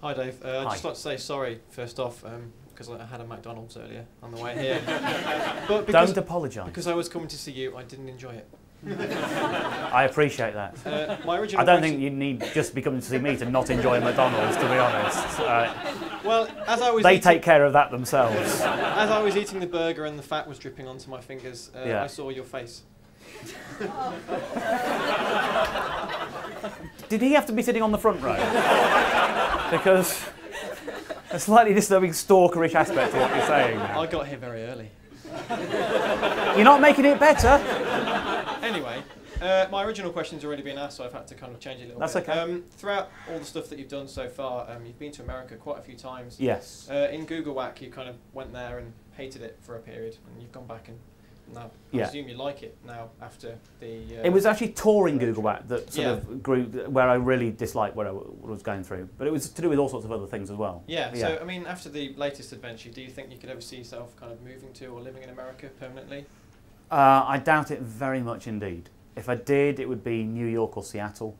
Hi Dave, I'd just like to say sorry first off, because I had a McDonald's earlier on the way here. But don't apologise. Because I was coming to see you, I didn't enjoy it. I appreciate that. My original I don't think you need just be coming to see me to not enjoy McDonald's, to be honest. Well, as I was they take care of that themselves. As I was eating the burger and the fat was dripping onto my fingers, I saw your face. Did he have to be sitting on the front row? Because a slightly disturbing stalkerish aspect to what you're saying. I got here very early. You're not making it better. Anyway, my original question's already been asked, so I've had to kind of change it a little bit. That's okay. Throughout all the stuff that you've done so far, you've been to America quite a few times. Yes. In Google Whack, you kind of went there and hated it for a period, and you've gone back and now I assume you like it now after the... it was actually touring Google Whack that sort of grew, where I really disliked what I was going through. But it was to do with all sorts of other things as well. Yeah, so I mean, after the latest adventure, do you think you could ever see yourself kind of moving to or living in America permanently? I doubt it very much indeed. If I did, it would be New York or Seattle,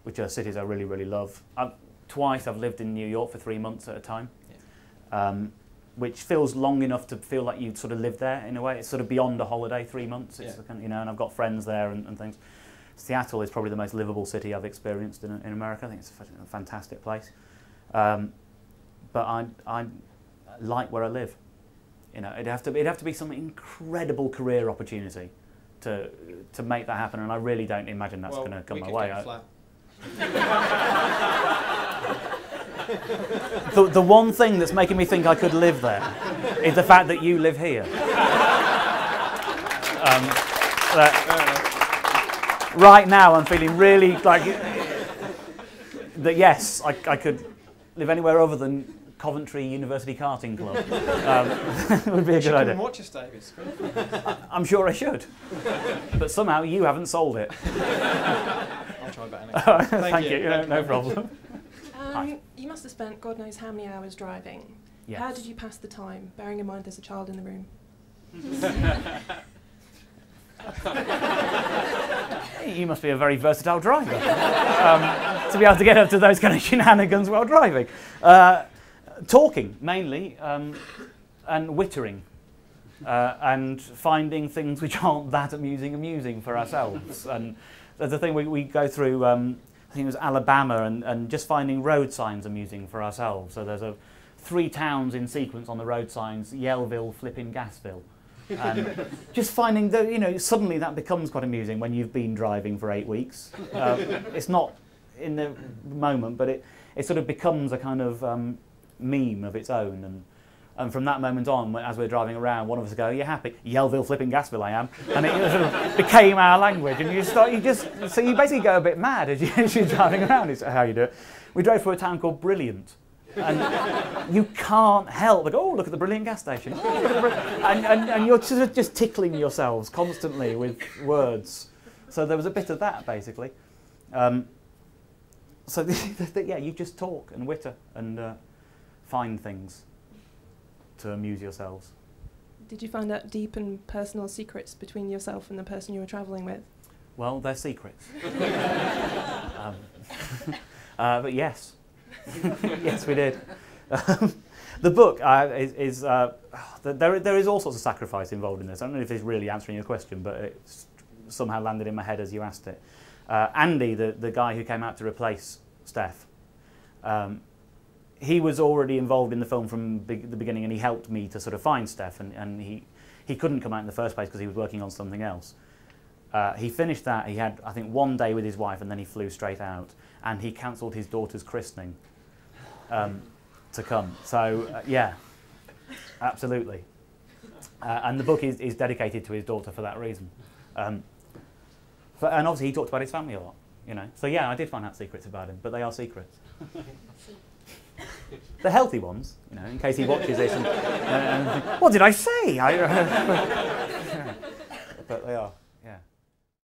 which are cities I really, really love. Twice I've lived in New York for 3 months at a time. Yeah. Which feels long enough to feel like you sort of live there in a way. It's sort of beyond a holiday, 3 months. It's you know, and I've got friends there and things. Seattle is probably the most livable city I've experienced in America. I think it's a fantastic place. But I like where I live. You know, it'd have to be some incredible career opportunity to make that happen, and I really don't imagine that's going to come my way. The one thing that's making me think I could live there is the fact that you live here. Right now I'm feeling really like that, yes, I could live anywhere other than Coventry University Karting Club. Would be a good idea. You watch us, David. I'm sure I should. But somehow you haven't sold it. I'll try better next time. Thank you. No problem. You must have spent God knows how many hours driving. Yes. How did you pass the time, bearing in mind there's a child in the room? You must be a very versatile driver to be able to get up to those kind of shenanigans while driving. Talking, mainly, and wittering, and finding things which aren't that amusing for ourselves. And there's a thing we go through, I think it was Alabama, and just finding road signs amusing for ourselves. So there's 3 towns in sequence on the road signs: Yellville, flipping Gasville. And just finding that, you know, suddenly that becomes quite amusing when you've been driving for 8 weeks. It's not in the moment, but it sort of becomes a kind of meme of its own. And from that moment on, as we're driving around, one of us will go, "Are you happy?" "Yellville, flipping Gasville, I am." And it sort of became our language. And so you basically go a bit mad as you're driving around. Is how you do it. We drove through a town called Brilliant. And you can't help but go, "Oh, look at the Brilliant gas station." And you're sort of just tickling yourselves constantly with words. So there was a bit of that, basically. So yeah, you just talk and witter and find things to amuse yourselves. Did you find out deep and personal secrets between yourself and the person you were travelling with? Well, they're secrets. But yes. Yes, we did. The book there is all sorts of sacrifice involved in this. I don't know if it's really answering your question, but it somehow landed in my head as you asked it. Andy, the guy who came out to replace Steph, he was already involved in the film from the beginning, and he helped me to sort of find Steph, and he couldn't come out in the first place because he was working on something else. He finished that. He had, I think, 1 day with his wife, and then he flew straight out, and he cancelled his daughter's christening to come. So yeah, absolutely. And the book is dedicated to his daughter for that reason. And obviously he talked about his family a lot, you know. So yeah, I did find out secrets about him, but they are secrets. The healthy ones, you know, in case he watches this and what did I say? But they are.